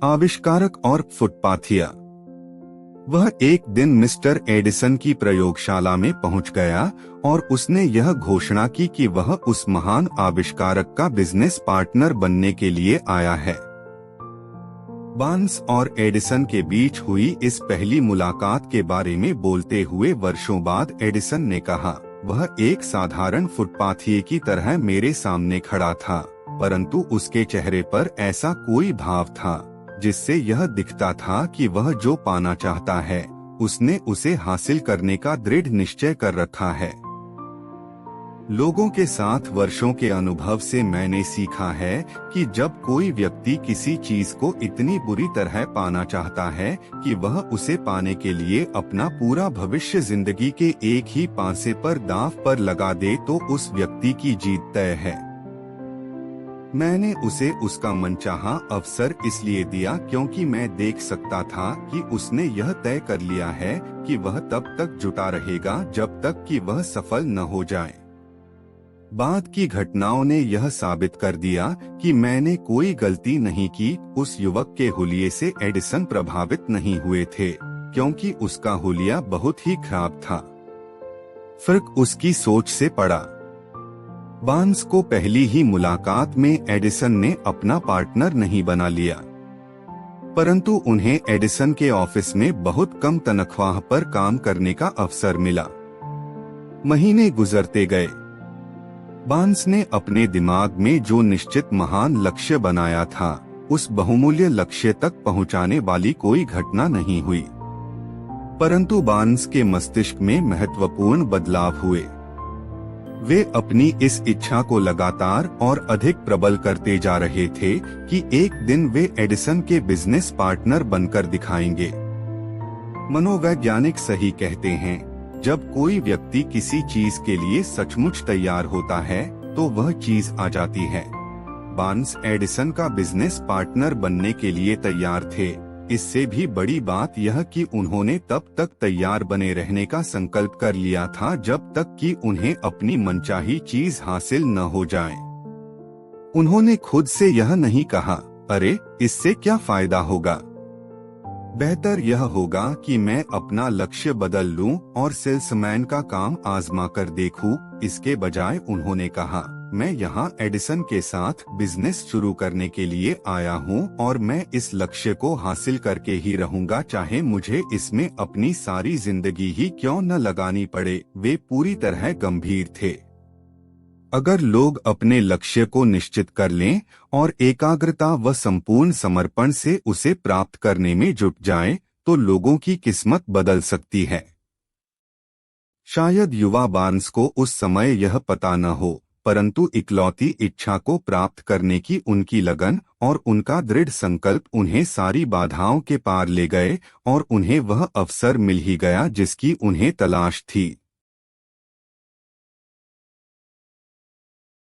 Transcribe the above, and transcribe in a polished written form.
आविष्कारक और फुटपाथिया। वह एक दिन मिस्टर एडिसन की प्रयोगशाला में पहुंच गया और उसने यह घोषणा की कि वह उस महान आविष्कारक का बिजनेस पार्टनर बनने के लिए आया है। बार्न्स और एडिसन के बीच हुई इस पहली मुलाकात के बारे में बोलते हुए वर्षों बाद एडिसन ने कहा, वह एक साधारण फुटपाथिये की तरह मेरे सामने खड़ा था, परंतु उसके चेहरे पर ऐसा कोई भाव था जिससे यह दिखता था कि वह जो पाना चाहता है उसने उसे हासिल करने का दृढ़ निश्चय कर रखा है। लोगों के साथ वर्षों के अनुभव से मैंने सीखा है कि जब कोई व्यक्ति किसी चीज को इतनी बुरी तरह पाना चाहता है कि वह उसे पाने के लिए अपना पूरा भविष्य जिंदगी के एक ही पासे पर दांव पर लगा दे तो उस व्यक्ति की जीत तय है। मैंने उसे उसका मनचाहा अवसर इसलिए दिया क्योंकि मैं देख सकता था कि उसने यह तय कर लिया है कि वह तब तक जुटा रहेगा जब तक कि वह सफल न हो जाए। बाद की घटनाओं ने यह साबित कर दिया कि मैंने कोई गलती नहीं की। उस युवक के हुलिये से एडिसन प्रभावित नहीं हुए थे क्योंकि उसका हुलिया बहुत ही खराब था। फर्क उसकी सोच से पड़ा। बार्न्स को पहली ही मुलाकात में एडिसन ने अपना पार्टनर नहीं बना लिया, परंतु उन्हें एडिसन के ऑफिस में बहुत कम तनख्वाह पर काम करने का अवसर मिला। महीने गुजरते गए। बार्न्स ने अपने दिमाग में जो निश्चित महान लक्ष्य बनाया था उस बहुमूल्य लक्ष्य तक पहुंचाने वाली कोई घटना नहीं हुई, परंतु बार्न्स के मस्तिष्क में महत्वपूर्ण बदलाव हुए। वे अपनी इस इच्छा को लगातार और अधिक प्रबल करते जा रहे थे कि एक दिन वे एडिसन के बिजनेस पार्टनर बनकर दिखाएंगे। मनोवैज्ञानिक सही कहते हैं, जब कोई व्यक्ति किसी चीज के लिए सचमुच तैयार होता है तो वह चीज आ जाती है। बार्न्स एडिसन का बिजनेस पार्टनर बनने के लिए तैयार थे। इससे भी बड़ी बात यह कि उन्होंने तब तक तैयार बने रहने का संकल्प कर लिया था जब तक कि उन्हें अपनी मनचाही चीज हासिल न हो जाए। उन्होंने खुद से यह नहीं कहा, अरे इससे क्या फायदा होगा, बेहतर यह होगा कि मैं अपना लक्ष्य बदल लूं और सेल्समैन का काम आजमा कर देखूं। इसके बजाय उन्होंने कहा, मैं यहाँ एडिसन के साथ बिजनेस शुरू करने के लिए आया हूँ और मैं इस लक्ष्य को हासिल करके ही रहूंगा, चाहे मुझे इसमें अपनी सारी जिंदगी ही क्यों न लगानी पड़े। वे पूरी तरह गंभीर थे। अगर लोग अपने लक्ष्य को निश्चित कर लें और एकाग्रता व संपूर्ण समर्पण से उसे प्राप्त करने में जुट जाएं, तो लोगों की किस्मत बदल सकती है। शायद युवा बार्न्स को उस समय यह पता न हो, परंतु इकलौती इच्छा को प्राप्त करने की उनकी लगन और उनका दृढ़ संकल्प उन्हें सारी बाधाओं के पार ले गए और उन्हें वह अवसर मिल ही गया जिसकी उन्हें तलाश थी।